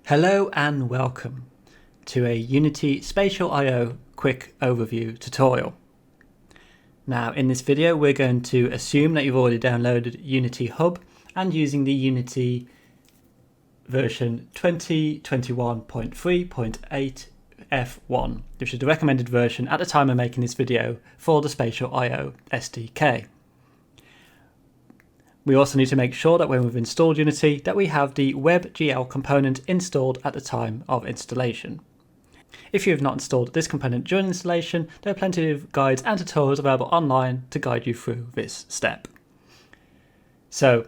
Hello and welcome to a Unity Spatial I/O quick overview tutorial. Now in this video we're going to assume that you've already downloaded Unity Hub and using the Unity version 2021.3.8 F1, which is the recommended version at the time of making this video for the Spatial I/O SDK. We also need to make sure that when we've installed Unity that we have the WebGL component installed at the time of installation. If you have not installed this component during installation, there are plenty of guides and tutorials available online to guide you through this step. So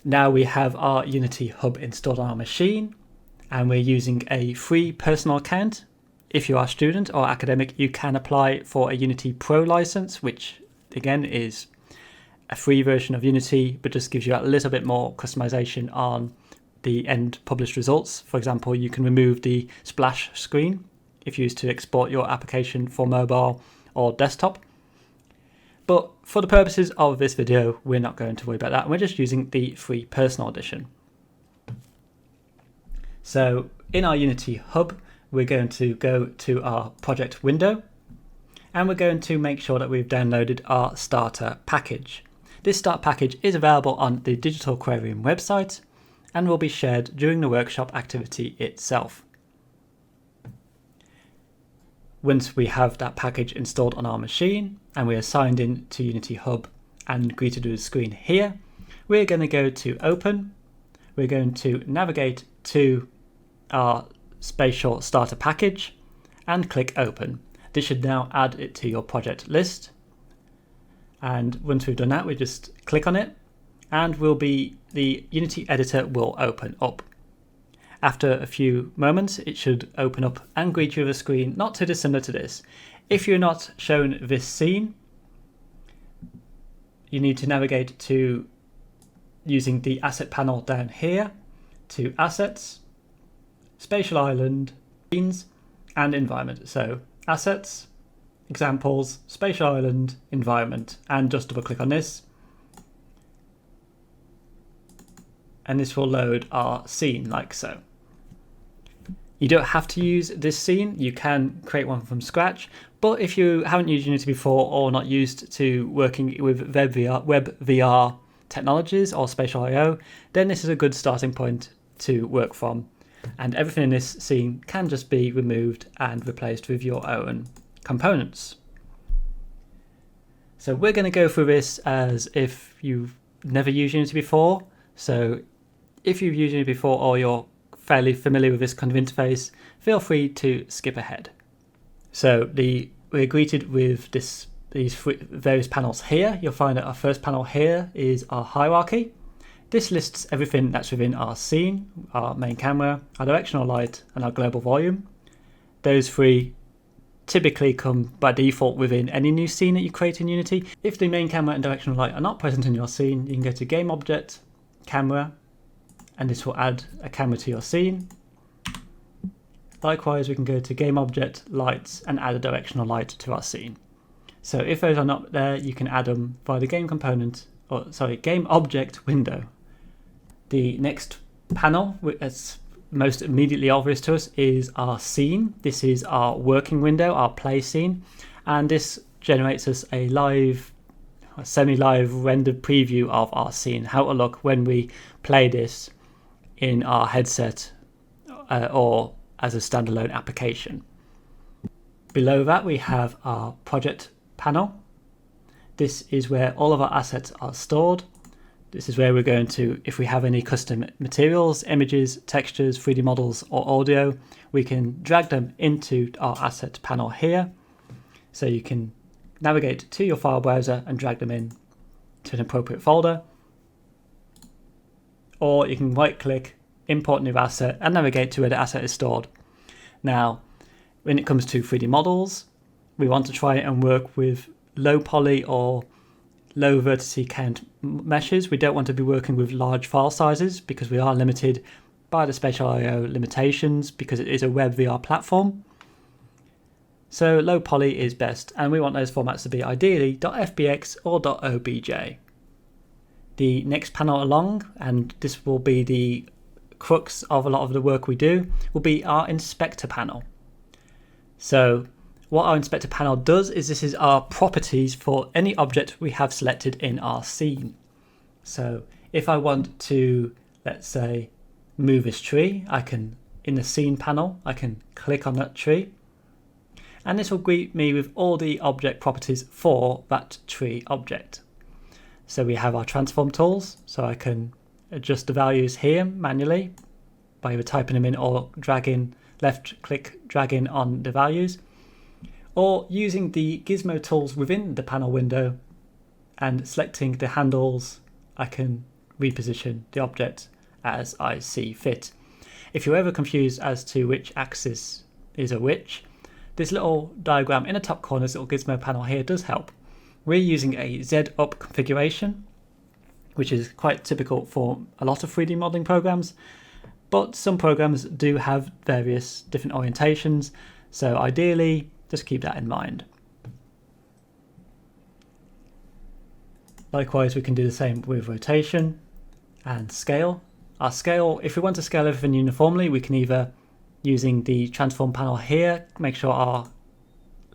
now we have our Unity Hub installed on our machine and we're using a free personal account. If you are a student or academic, you can apply for a Unity Pro license, which again is a free version of Unity, but just gives you a little bit more customization on the end published results. For example, you can remove the splash screen if used to export your application for mobile or desktop. But for the purposes of this video, we're not going to worry about that. We're just using the free personal edition. So in our Unity Hub, we're going to go to our project window and we're going to make sure that we've downloaded our starter package. This start package is available on the Digital Aquarium website and will be shared during the workshop activity itself. Once we have that package installed on our machine and we are signed in to Unity Hub and greeted with a screen here, we're going to go to Open. We're going to navigate to our Spatial starter package and click Open. This should now add it to your project list. And once we've done that, we just click on it and the Unity editor will open up. After a few moments, it should open up and greet you with a screen not too dissimilar to this. If you're not shown this scene, you need to navigate to using the asset panel down here to Assets, Spatial Island, Scenes, and Environment. So Assets, Examples, Spatial Island, Environment, and just double click on this. And this will load our scene like so. You don't have to use this scene, you can create one from scratch, but if you haven't used Unity before or not used to working with web VR technologies or Spatial I/O, then this is a good starting point to work from. And everything in this scene can just be removed and replaced with your own components. So we're going to go through this as if you've never used Unity before. So if you've used Unity before or you're fairly familiar with this kind of interface, feel free to skip ahead. So we're greeted with these various panels here. You'll find that our first panel here is our hierarchy. This lists everything that's within our scene, our main camera, our directional light, and our global volume. Those three typically come by default within any new scene that you create in Unity. If the main camera and directional light are not present in your scene, you can go to Game Object, Camera, and this will add a camera to your scene. Likewise, we can go to Game Object, Lights, and add a directional light to our scene. So if those are not there, you can add them via the Game Object window. The next panel, that's most immediately obvious to us, is our scene. This is our working window, our play scene, and this generates us a semi-live rendered preview of our scene, how it will look when we play this in our headset or as a standalone application. Below that we have our project panel. This is where all of our assets are stored. This is where we're going to, if we have any custom materials, images, textures, 3D models, or audio, we can drag them into our asset panel here. So you can navigate to your file browser and drag them in to an appropriate folder. Or you can right click, import new asset, and navigate to where the asset is stored. Now, when it comes to 3D models, we want to try and work with low poly or low vertice count meshes. We don't want to be working with large file sizes because we are limited by the Spatial I/O limitations because it is a web VR platform. So low poly is best, and we want those formats to be ideally .fbx or .obj. The next panel along, and this will be the crux of a lot of the work we do will be our inspector panel. So what our inspector panel does is this is our properties for any object we have selected in our scene. So if I want to, let's say, move this tree, I can, in the scene panel, I can click on that tree, and this will greet me with all the object properties for that tree object. So we have our transform tools, so I can adjust the values here manually by either typing them in or dragging, left click dragging on the values, or using the gizmo tools within the panel window and selecting the handles. I can reposition the object as I see fit. If you're ever confused as to which axis is a which, this little diagram in the top corner, this little gizmo panel here, does help. We're using a Z up configuration, which is quite typical for a lot of 3D modeling programs, but some programs do have various different orientations, so ideally just keep that in mind. Likewise, we can do the same with rotation and scale. Our scale, if we want to scale everything uniformly, we can either, using the transform panel here, make sure our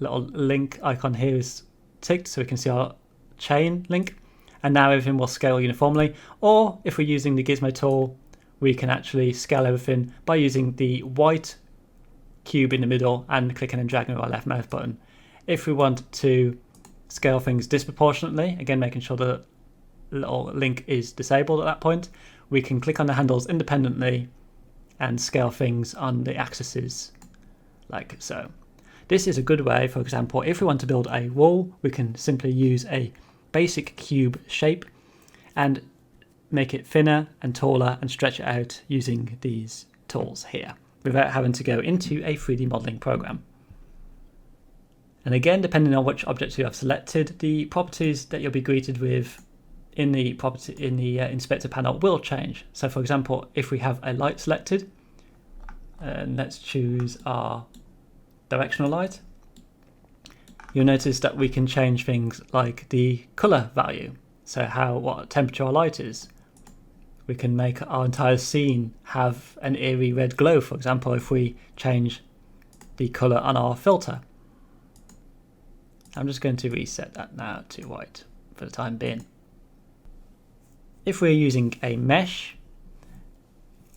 little link icon here is ticked so we can see our chain link, and now everything will scale uniformly. Or if we're using the gizmo tool, we can actually scale everything by using the white cube in the middle and clicking and dragging with our left mouse button. If we want to scale things disproportionately, again making sure the little link is disabled at that point, we can click on the handles independently and scale things on the axes like so. This is a good way, for example, if we want to build a wall, we can simply use a basic cube shape and make it thinner and taller and stretch it out using these tools here without having to go into a 3D modeling program. And again, depending on which objects you have selected, the properties that you'll be greeted with in the inspector panel will change. So for example, if we have a light selected, and let's choose our directional light, you'll notice that we can change things like the color value, so what temperature our light is. We can make our entire scene have an eerie red glow, for example, if we change the color on our filter. I'm just going to reset that now to white for the time being. If we're using a mesh,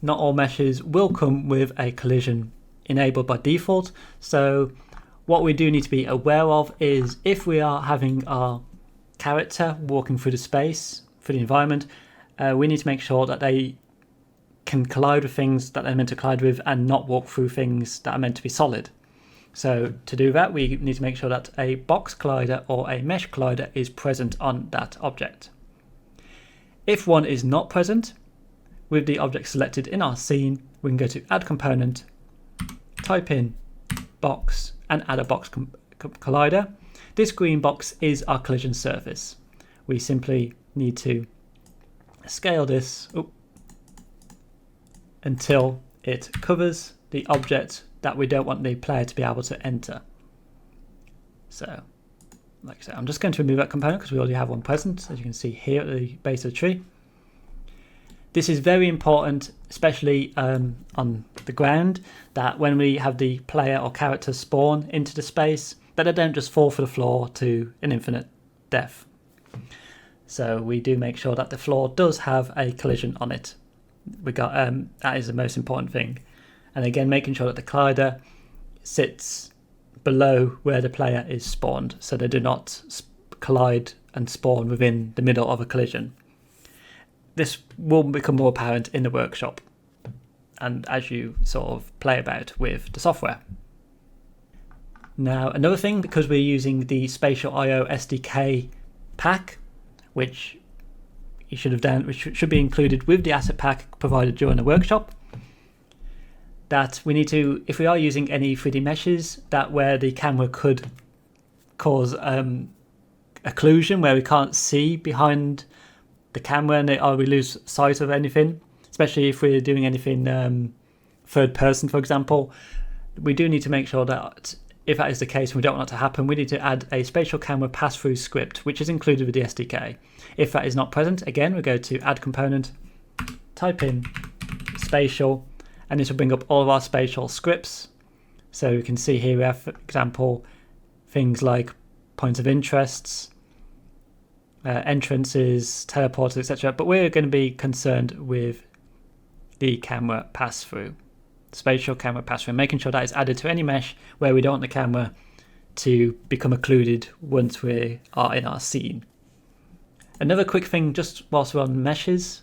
not all meshes will come with a collision enabled by default, so what we do need to be aware of is if we are having our character walking through the space, through the environment, we need to make sure that they can collide with things that they're meant to collide with and not walk through things that are meant to be solid. So to do that, we need to make sure that a box collider or a mesh collider is present on that object. If one is not present, with the object selected in our scene, we can go to Add Component, type in Box, and add a box collider. This green box is our collision surface. We simply need to scale this until it covers the object that we don't want the player to be able to enter. So, like I said, I'm just going to remove that component because we already have one present, as you can see here at the base of the tree. This is very important, especially on the ground, that when we have the player or character spawn into the space, that they don't just fall for the floor to an infinite death. So we do make sure that the floor does have a collision on it. That is the most important thing. And again, making sure that the collider sits below where the player is spawned, so they do not collide and spawn within the middle of a collision. This will become more apparent in the workshop and as you sort of play about with the software. Now, another thing, because we're using the Spatial IO SDK pack, which you should have done, which should be included with the asset pack provided during the workshop, that we need to, if we are using any 3D meshes, that where the camera could cause occlusion, where we can't see behind the camera and we lose sight of anything, especially if we're doing anything third person, for example, we do need to make sure that if that is the case and we don't want that to happen, we need to add a spatial camera pass-through script, which is included with the SDK. If that is not present, again, we go to Add Component, type in Spatial, and this will bring up all of our spatial scripts. So you can see here we have, for example, things like points of interests, entrances, teleporters, etc. But we're going to be concerned with the camera pass-through, spatial camera pass-through, making sure that is added to any mesh where we don't want the camera to become occluded once we are in our scene. Another quick thing just whilst we're on meshes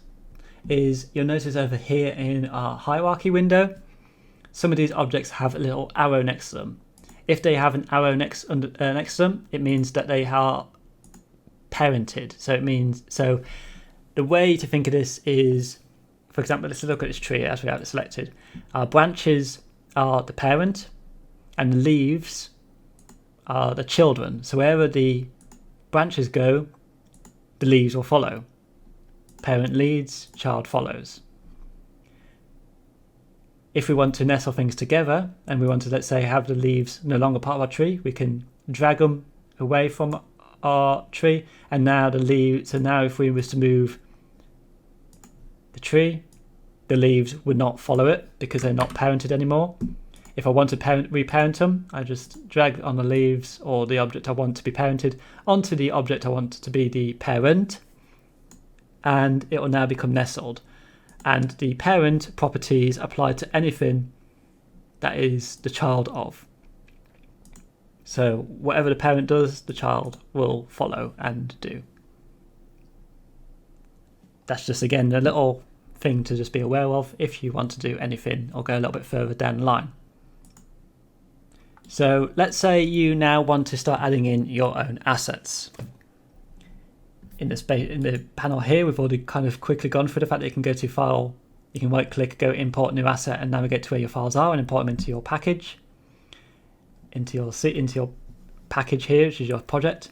is you'll notice over here in our hierarchy window, some of these objects have a little arrow next to them. If they have an arrow next to them, it means that they are parented. So the way to think of this is, for example, let's look at this tree as we have it selected. Our branches are the parent and the leaves are the children. So wherever the branches go, the leaves will follow. Parent leads, child follows. If we want to nestle things together and we want to, let's say, have the leaves no longer part of our tree, we can drag them away from our tree, and now the leaves, so now if we was to move the tree, the leaves would not follow it because they're not parented anymore. If I want to reparent them, I just drag on the leaves or the object I want to be parented onto the object I want to be the parent, and it will now become nestled. And the parent properties apply to anything that is the child of. So whatever the parent does, the child will follow and do. That's just, again, a little thing to just be aware of if you want to do anything or go a little bit further down the line. So let's say you now want to start adding in your own assets. In the panel here, we've already kind of quickly gone through the fact that you can go to File, you can right click, go Import New Asset, and navigate to where your files are and import them into your package, into your package here, which is your project.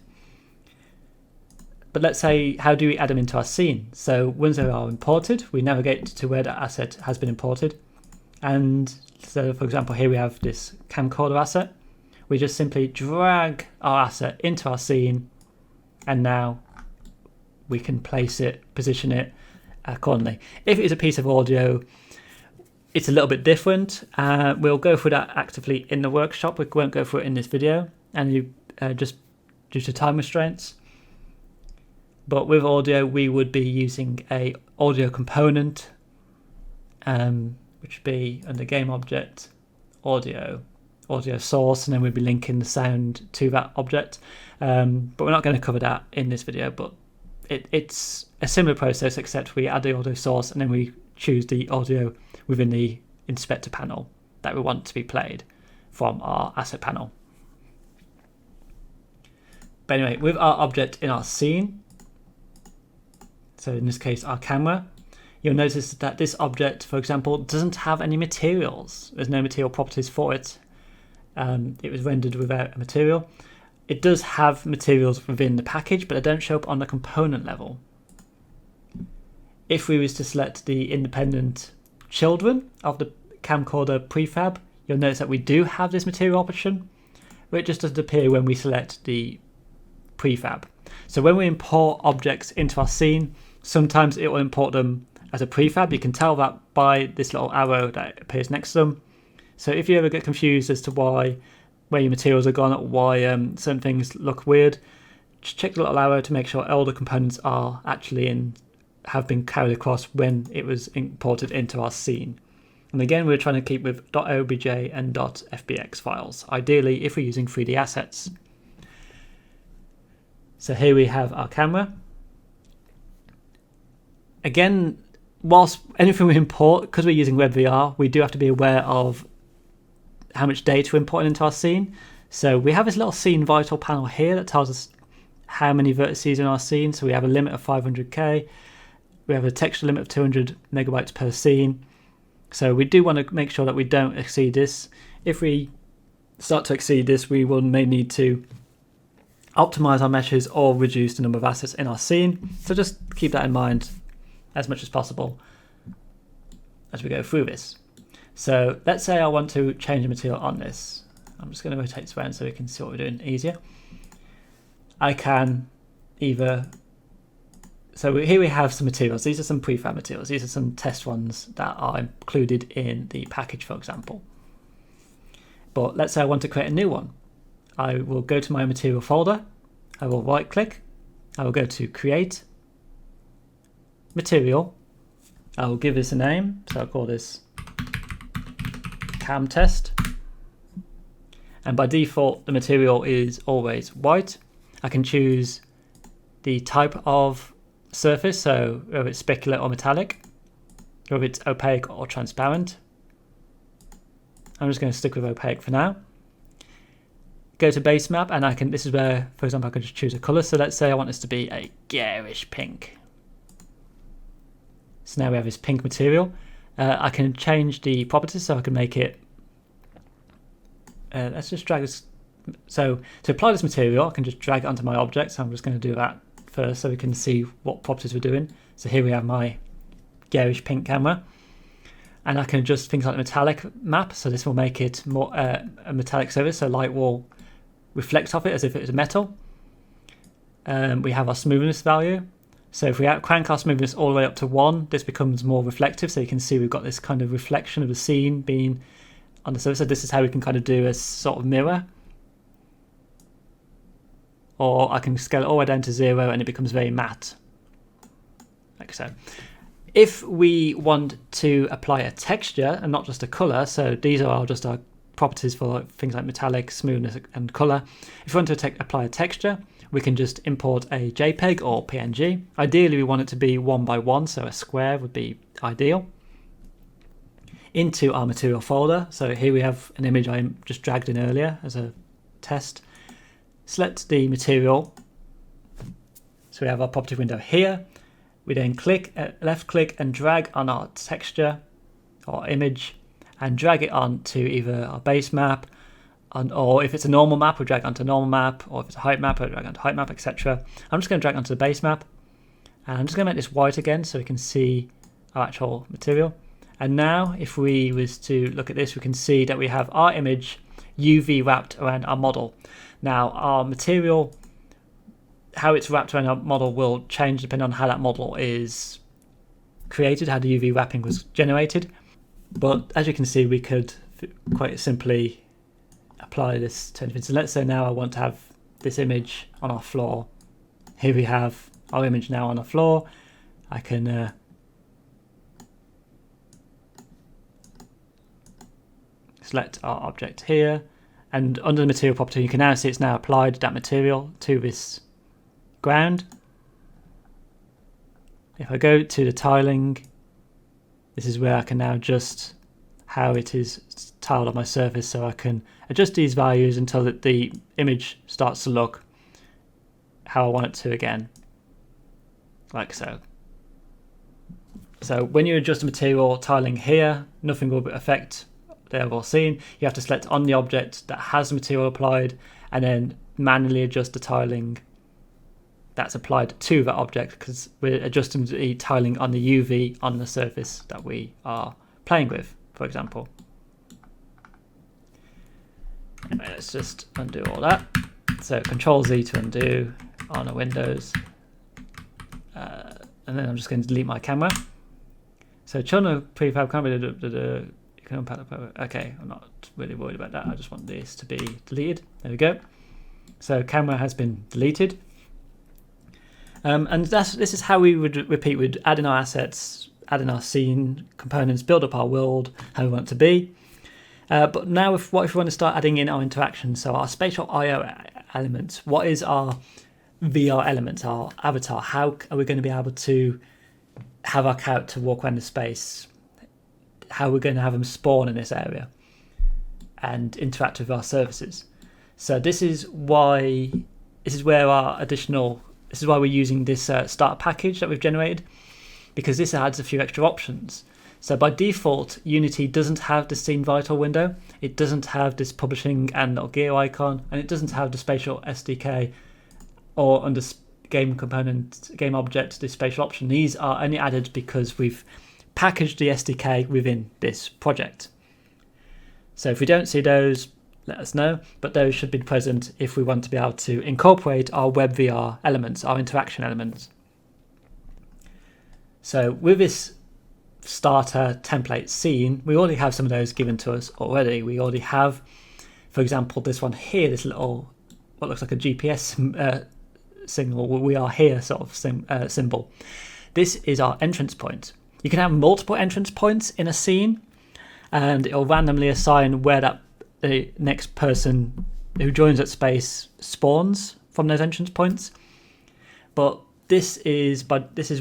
But let's say, how do we add them into our scene? So once they are imported, we navigate to where that asset has been imported. And so, for example, here we have this camcorder asset. We just simply drag our asset into our scene, and now we can place it, position it accordingly. If it's a piece of audio, it's a little bit different. We'll go through that actively in the workshop. We won't go through it in this video, and just due to time restraints. But with audio, we would be using a audio component, which would be under game object, audio source, and then we'd be linking the sound to that object. But we're not going to cover that in this video, but it's a similar process, except we add the audio source and then we choose the audio within the inspector panel that we want to be played from our asset panel. But anyway, with our object in our scene, so in this case our camera, you'll notice that this object, for example, doesn't have any materials. There's no material properties for it. It was rendered without a material. It does have materials within the package, but they don't show up on the component level. If we was to select the independent children of the camcorder prefab, you'll notice that we do have this material option, but it just doesn't appear when we select the prefab. So when we import objects into our scene, sometimes it will import them as a prefab. You can tell that by this little arrow that appears next to them. So if you ever get confused as to where your materials are gone, or why certain things look weird, just check the little arrow to make sure all the components are actually have been carried across when it was imported into our scene. And again, we're trying to keep with .obj and .fbx files, ideally if we're using 3D assets. So here we have our camera. Again, whilst anything we import, because we're using WebVR, we do have to be aware of how much data we're importing into our scene. So we have this little scene vital panel here that tells us how many vertices in our scene. So we have a limit of 500k. We have a texture limit of 200 megabytes per scene. So we do want to make sure that we don't exceed this. If we start to exceed this, we may need to optimize our meshes or reduce the number of assets in our scene. So just keep that in mind as much as possible as we go through this. So let's say I want to change the material on this. I'm just going to rotate this around so we can see what we're doing easier. I can either So here we have some materials. These are some prefab materials. These are some test ones that are included in the package, for example. But let's say I want to create a new one. I will go to my material folder. I will right click. I will go to create material. I will give this a name. So I'll call this cam test. And by default, the material is always white. I can choose the type of surface, so whether it's specular or metallic, whether it's opaque or transparent. I'm just going to stick with opaque for now. Go to base map, and this is where, for example, I can just choose a color. So let's say I want this to be a garish pink. So now we have this pink material. I can change the properties, so I can make it, let's just drag this. So to apply this material, I can just drag it onto my object. So I'm just going to do that first so we can see what properties we're doing. So here we have my garish pink camera, and I can adjust things like the metallic map. So this will make it more a metallic surface, so light will reflect off it as if it was metal. We have our smoothness value. So if we crank our smoothness all the way up to 1, this becomes more reflective. So you can see we've got this kind of reflection of the scene being on the surface. So this is how we can kind of do a sort of mirror. Or I can scale it all the way down to 0 and it becomes very matte, like so. If we want to apply a texture and not just a color, so these are just our properties for things like metallic, smoothness and color. If we want to apply a texture, we can just import a JPEG or PNG. Ideally we want it to be 1 by 1, so a square would be ideal. Into our material folder, so here we have an image I just dragged in earlier as a test. Select the material, so we have our property window here. We then left click and drag on our texture or image and drag it onto either our base map, or if it's a normal map, we'll drag onto normal map, or if it's a height map, we'll drag onto height map, etc. I'm just going to drag onto the base map, and I'm just going to make this white again so we can see our actual material. And now if we was to look at this, we can see that we have our image UV wrapped around our model. Now our material, how it's wrapped around our model will change depending on how that model is created, how the UV wrapping was generated. But as you can see, we could quite simply apply this to anything. So let's say now I want to have this image on our floor. Here we have our image now on the floor. I can select our object here, and under the material property you can now see it's now applied that material to this ground. If I go to the tiling, this is where I can now adjust how it is tiled on my surface, so I can adjust these values until the image starts to look how I want it to again, like so. So when you adjust the material tiling here, nothing will affect the overall scene. You have to select on the object that has the material applied and then manually adjust the tiling that's applied to that object, because we're adjusting the tiling on the UV on the surface that we are playing with, for example. Anyway, let's just undo all that. So Control Z to undo on a Windows, and then I'm just going to delete my camera. So China prefab camera, okay, I'm not really worried about that. I just want this to be deleted. There we go. So camera has been deleted. And this is how we would repeat. We'd add in our assets, add in our scene components, build up our world, how we want it to be. But now what if we want to start adding in our interaction? So our spatial IO elements, what is our VR element, our avatar? How are we going to be able to have our character walk around the space? How we're going to have them spawn in this area and interact with our surfaces. So this is why we're using this starter package that we've generated, because this adds a few extra options. So by default, Unity doesn't have the Scene Vital window. It doesn't have this publishing and little gear icon, and it doesn't have the spatial SDK or under game component, game object, the spatial option. These are only added because we've packaged the SDK within this project. So if we don't see those, let us know, but those should be present if we want to be able to incorporate our web VR elements, our interaction elements. So with this starter template scene, we already have some of those given to us already. We already have, for example, this one here, this little, what looks like a GPS signal, we are here sort of symbol. This is our entrance point. You can have multiple entrance points in a scene, and it'll randomly assign where that the next person who joins that space spawns from those entrance points. But this is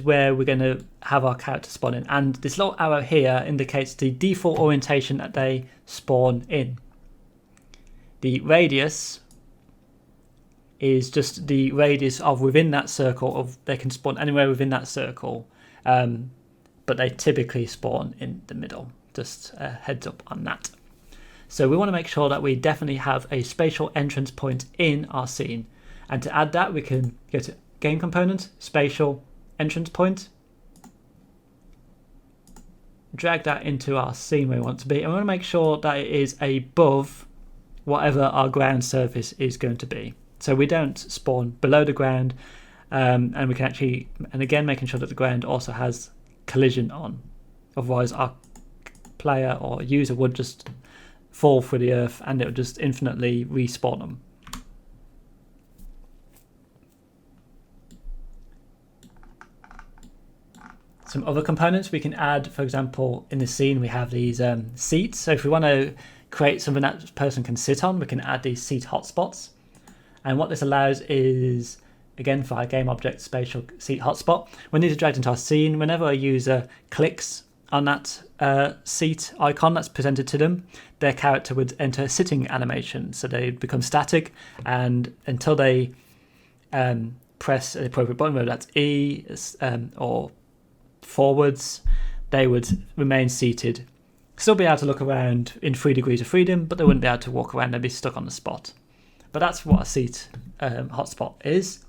where we're going to have our character spawn in, and this little arrow here indicates the default orientation that they spawn in. The radius is just the radius of within that circle, of they can spawn anywhere within that circle, but they typically spawn in the middle. Just a heads up on that. So we want to make sure that we definitely have a spatial entrance point in our scene, and to add that we can go to game component, spatial entrance point, drag that into our scene where we want to be, and we want to make sure that it is above whatever our ground surface is going to be. So we don't spawn below the ground, and we can actually, and again making sure that the ground also has collision on, otherwise our player or user would just fall through the earth and it would just infinitely respawn them. Some other components we can add, for example, in the scene we have these seats. So if we want to create something that this person can sit on, we can add these seat hotspots. And what this allows is, again, for our game object spatial seat hotspot, when these are dragged into our scene, whenever a user clicks on that seat icon that's presented to them, their character would enter a sitting animation. So they become static, and until they press the appropriate button, whether that's E or forwards, they would remain seated, still be able to look around in 3 degrees of freedom, but they wouldn't be able to walk around, they'd be stuck on the spot. But that's what a seat hotspot is.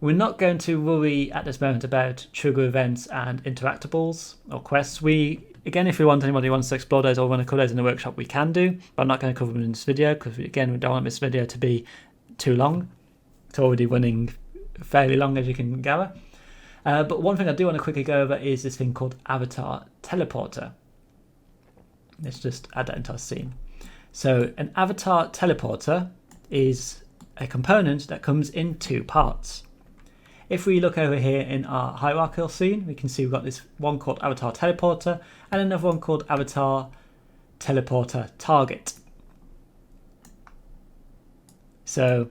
We're not going to worry at this moment about trigger events and interactables or quests. Again, if anybody wants to explore those or want to cover those in the workshop, we can do, but I'm not going to cover them in this video because, again, we don't want this video to be too long. It's already running fairly long, as you can gather. But one thing I do want to quickly go over is this thing called Avatar Teleporter. Let's just add that into our scene. So an Avatar Teleporter is a component that comes in 2 parts. If we look over here in our hierarchical scene, we can see we've got this one called Avatar Teleporter and another one called Avatar Teleporter Target. So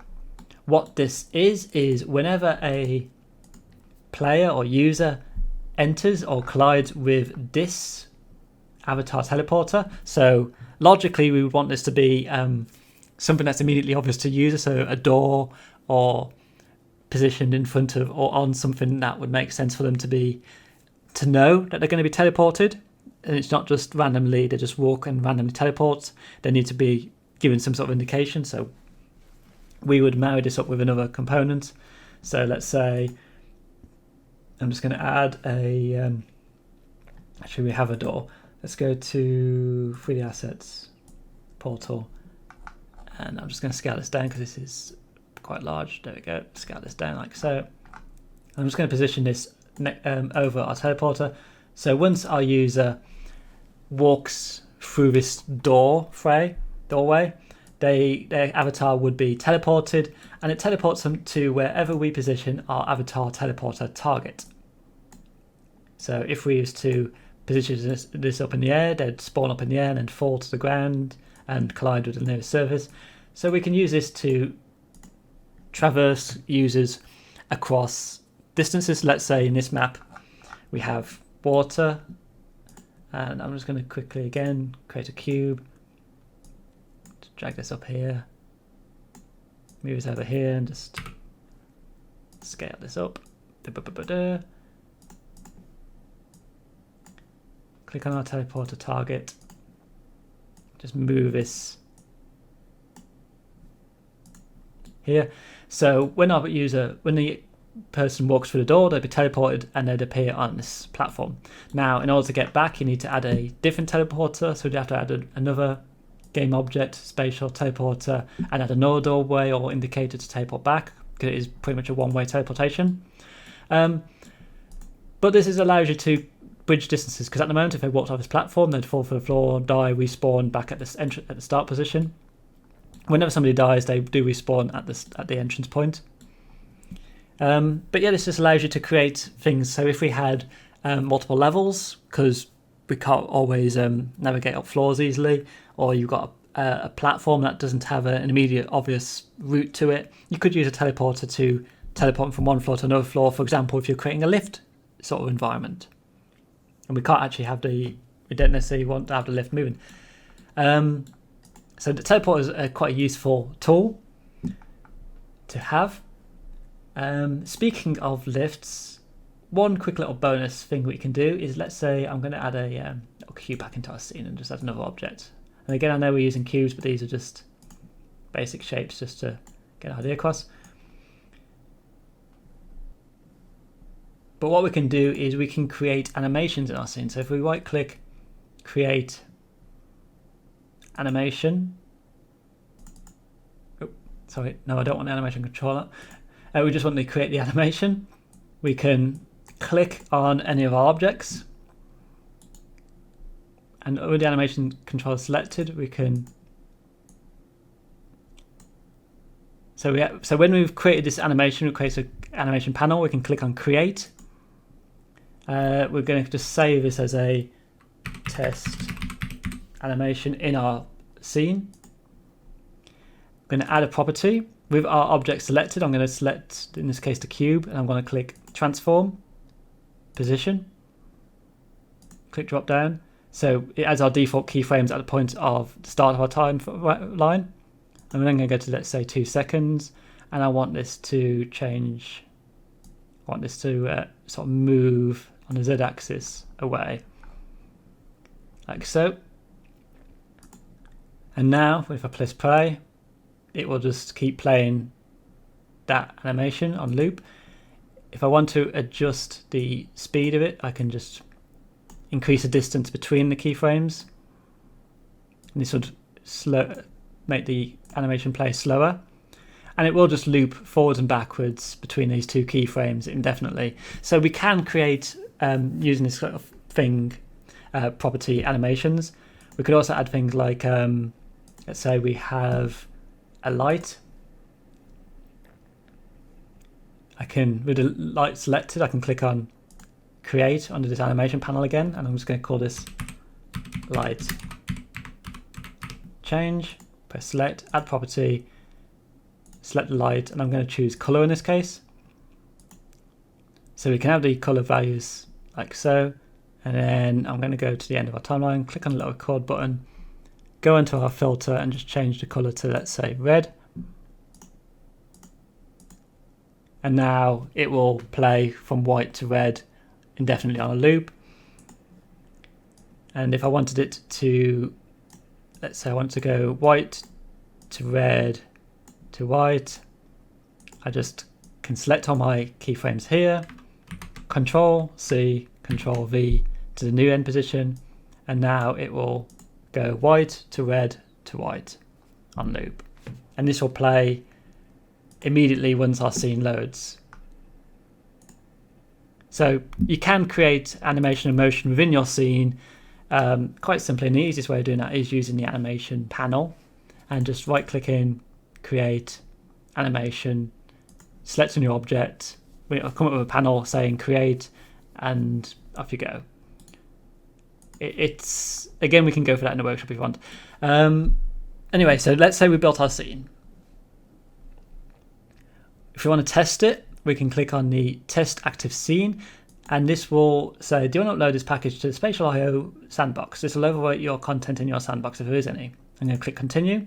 what this is whenever a player or user enters or collides with this Avatar Teleporter, so logically we would want this to be something that's immediately obvious to user, so a door or positioned in front of or on something that would make sense for them to know that they're going to be teleported, and it's not just randomly they just walk and randomly teleport. They need to be given some sort of indication. So we would marry this up with another component. So let's say I'm just going to add a actually we have a door. Let's go to 3D assets portal, and I'm just going to scale this down because this is quite large. There we go. Scale this down like so. I'm just going to position this over our teleporter. So once our user walks through this doorway, their avatar would be teleported, and it teleports them to wherever we position our avatar teleporter target. So if we used to position this up in the air, they'd spawn up in the air and then fall to the ground and collide with the nearest surface. So we can use this to traverse users across distances. Let's say in this map we have water, and I'm just going to quickly again create a cube, drag this up here, move this over here, and just scale this up. Click on our teleporter target, just move this here. So when the person walks through the door, they'll be teleported and they'd appear on this platform. Now, in order to get back, you need to add a different teleporter. So you have to add another game object, spatial teleporter, and add another doorway or indicator to teleport back, because it is pretty much a one-way teleportation. But this allows you to bridge distances, because at the moment if they walked off this platform, they'd fall to the floor, die, respawn back at the start position. Whenever somebody dies, they do respawn at the entrance point. But yeah, this just allows you to create things. So if we had multiple levels, because we can't always navigate up floors easily, or you've got a platform that doesn't have an immediate obvious route to it, you could use a teleporter to teleport from one floor to another floor, for example, if you're creating a lift sort of environment. And we can't actually we don't necessarily want to have the lift moving. So the teleport is quite a useful tool to have. Speaking of lifts, one quick little bonus thing we can do is, let's say I'm going to add a little cube back into our scene and just add another object. And again, I know we're using cubes, but these are just basic shapes just to get an idea across. But what we can do is we can create animations in our scene. So if we right click, create animation. Oh, sorry, no, I don't want the animation controller. We just want to create the animation. We can click on any of our objects. And with the animation controller selected, we can. So when we've created this animation, we create an animation panel. We can click on create. We're going to just save this as a test animation in our scene. I'm going to add a property with our object selected. I'm going to select, in this case, the cube, and I'm going to click transform, position, click drop down. So it adds our default keyframes at the point of the start of our timeline. I'm then going to go to, let's say, 2 seconds, and I want this to change. I want this to sort of move on the z-axis away, like so. And now, if I press play, it will just keep playing that animation on loop. If I want to adjust the speed of it, I can just increase the distance between the keyframes. And this would make the animation play slower. And it will just loop forwards and backwards between these two keyframes indefinitely. So we can create, using this sort of thing, property animations. We could also add things like, let's say we have a light. With the light selected, I can click on create under this animation panel again, and I'm just going to call this light change. Press select, add property, select the light, and I'm going to choose color in this case. So we can have the color values like so, and then I'm going to go to the end of our timeline, click on the little record button, go into our filter and just change the color to, let's say, red. And now it will play from white to red indefinitely on a loop. And if I wanted it to, let's say I want to go white to red to white, I just can select all my keyframes here, Control C, Control V to the new end position, and now it will go white to red to white on loop. And this will play immediately once our scene loads. So you can create animation and motion within your scene quite simply, and the easiest way of doing that is using the animation panel and just right click in, create animation, select a new object. We'll come up with a panel saying create, and off you go. It's again, we can go for that in the workshop if you want. Anyway, so let's say we built our scene. If we want to test it, we can click on the test active scene, and this will say, do you want to upload this package to the Spatial IO sandbox? This will overwrite your content in your sandbox if there is any. I'm going to click continue.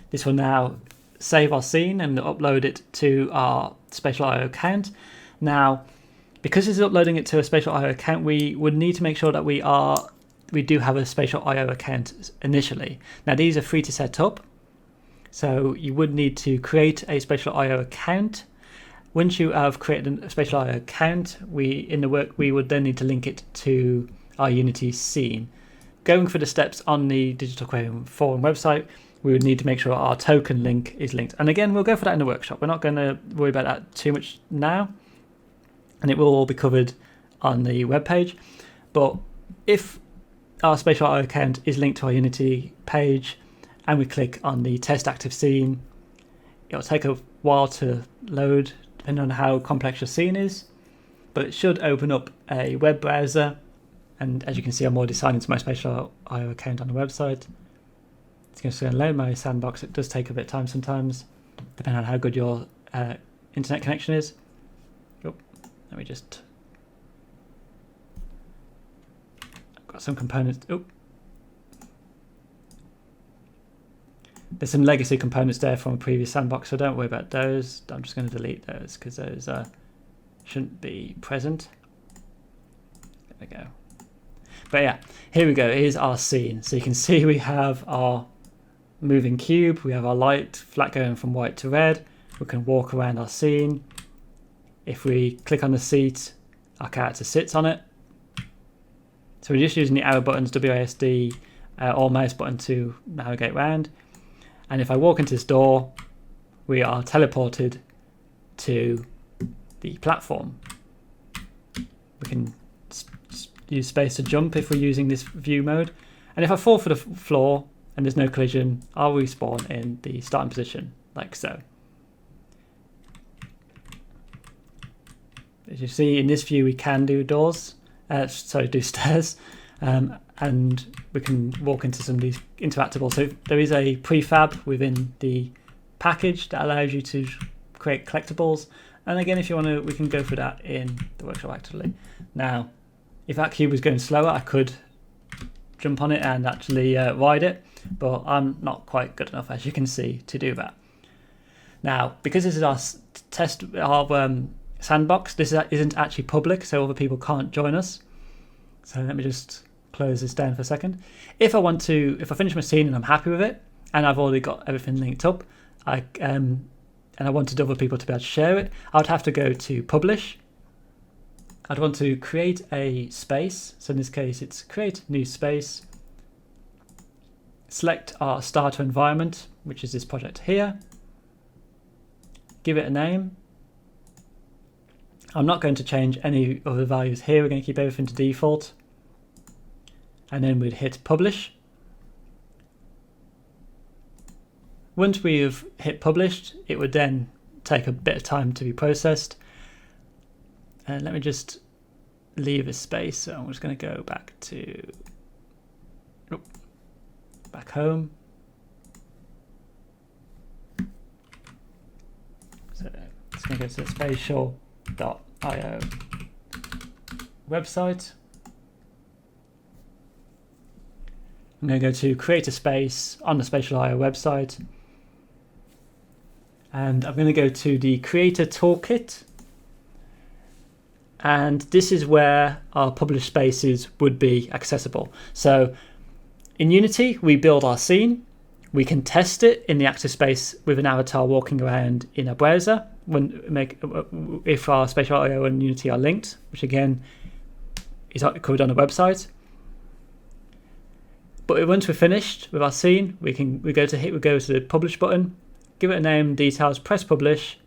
This will now save our scene and upload it to our Spatial IO account. Now, because it's uploading it to a Spatial IO account, we would need to make sure that we do have a Spatial IO account initially. Now, these are free to set up. So you would need to create a Spatial IO account. Once you have created a Spatial IO account, we would then need to link it to our Unity scene. Going for the steps on the Digital Aquarium forum website, we would need to make sure our token link is linked. And again, we'll go for that in the workshop. We're not going to worry about that too much now. and it will all be covered on the web page. But if our Spatial IO account is linked to our Unity page and we click on the test active scene, it'll take a while to load depending on how complex your scene is, but it should open up a web browser. And as you can see, I'm already signed into my Spatial IO account on the website. It's going to load my sandbox. It does take a bit of time sometimes, depending on how good your internet connection is. Oh, let me just... I've got some components. Oh, there's some legacy components there from a previous sandbox, so don't worry about those. I'm just going to delete those because those shouldn't be present. There we go. But yeah, here we go. Here's our scene. So you can see we have our moving cube. We have our light flat going from white to red. We can walk around our scene. If we click on the seat, our character sits on it. So we're just using the arrow buttons, WASD or mouse button to navigate around. And if I walk into this door, we are teleported to the platform. We can use space to jump if we're using this view mode. And if I fall for the floor and there's no collision, I'll respawn in the starting position, like so. As you see in this view, we can do doors, do stairs, and we can walk into some of these interactables. So there is a prefab within the package that allows you to create collectibles. And again, if you want to, we can go through that in the workshop actually. Now, if that cube was going slower, I could jump on it and actually ride it, but I'm not quite good enough, as you can see, to do that. Now, because this is our sandbox, this isn't actually public, so other people can't join us. So let me just close this down for a second. If I finish my scene and I'm happy with it, and I've already got everything linked up, and I wanted other people to be able to share it, I'd have to go to publish. I'd want to create a space. So in this case, it's create new space. Select our starter environment, which is this project here. Give it a name. I'm not going to change any of the values here. We're going to keep everything to default. And then we'd hit publish. Once we have hit published, it would then take a bit of time to be processed. And let me just leave a space. So I'm just going to go back to back home. So it's going to go to the spatial.io website. I'm going to go to create a space on the Spatial.io website. And I'm going to go to the creator toolkit. And this is where our published spaces would be accessible. So in Unity, we build our scene. We can test it in the active space with an avatar walking around in a browser if our Spatial.io and Unity are linked, which again is covered on the website. But once we're finished with our scene, we go to the publish button, give it a name, details, press publish.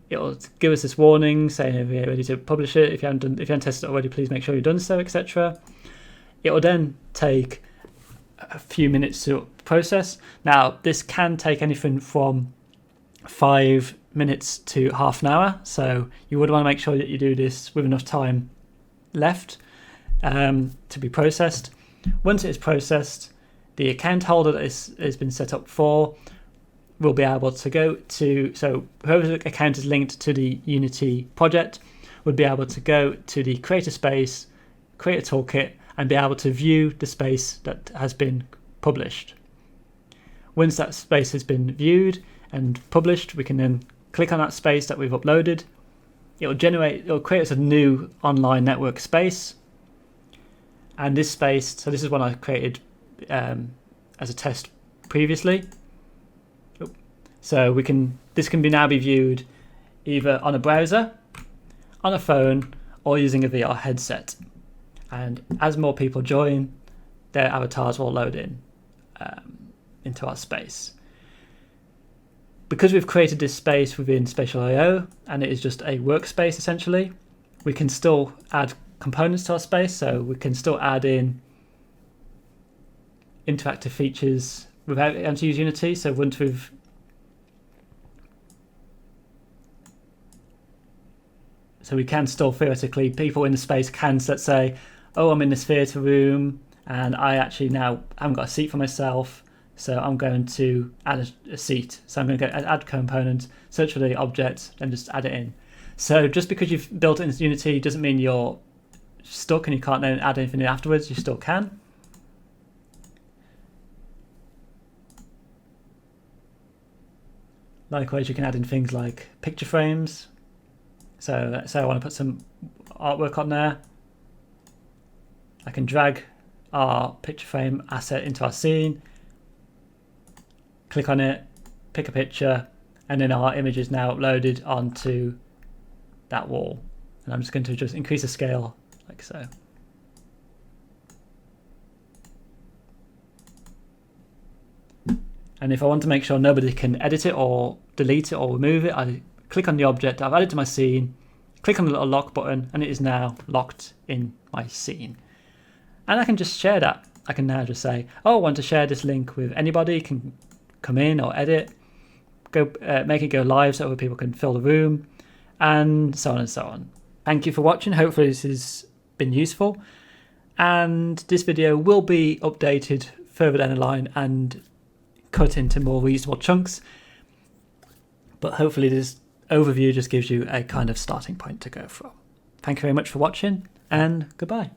It'll give us this warning saying if you're ready to publish it. If you haven't tested it already, please make sure you've done so, etc. It will then take a few minutes to process. Now, this can take anything from 5 minutes to half an hour, so you would want to make sure that you do this with enough time left to be processed. Once it is processed, the account holder that has been set up for will be able to go to, so whoever's account is linked to the Unity project would be able to go to the creator space, create a toolkit, and be able to view the space that has been published. Once that space has been viewed and published, we can then click on that space that we've uploaded. It'll create us a new online network space. And this space, so this is one I created as a test previously. So this can now be viewed either on a browser, on a phone, or using a VR headset. And as more people join, their avatars will load into our space. Because we've created this space within Spatial IO and it is just a workspace essentially, we can still add components to our space. So we can still add in interactive features without having to use Unity. So once we've we can still theoretically, people in the space can, let's say, oh, I'm in this theatre room and I actually now haven't got a seat for myself, so I'm going to add a seat. So I'm going to go add component, search for the object, and just add it in. So just because you've built it into Unity doesn't mean you're stuck and you can't then add anything in afterwards. You still can. Likewise, you can add in things like picture frames. So let's say I want to put some artwork on there. I can drag our picture frame asset into our scene, click on it, pick a picture, and then our image is now uploaded onto that wall. And I'm just going to just increase the scale like so. And if I want to make sure nobody can edit it or delete it or remove it, I click on the object I've added to my scene, click on the little lock button, and it is now locked in my scene. And I can just share that. I can now just say, oh, I want to share this link with anybody, can come in or edit, go make it go live so other people can fill the room, and so on and so on. Thank you for watching. Hopefully this has been useful. And this video will be updated further down the line and cut into more reasonable chunks. But hopefully this overview just gives you a kind of starting point to go from. Thank you very much for watching, and goodbye.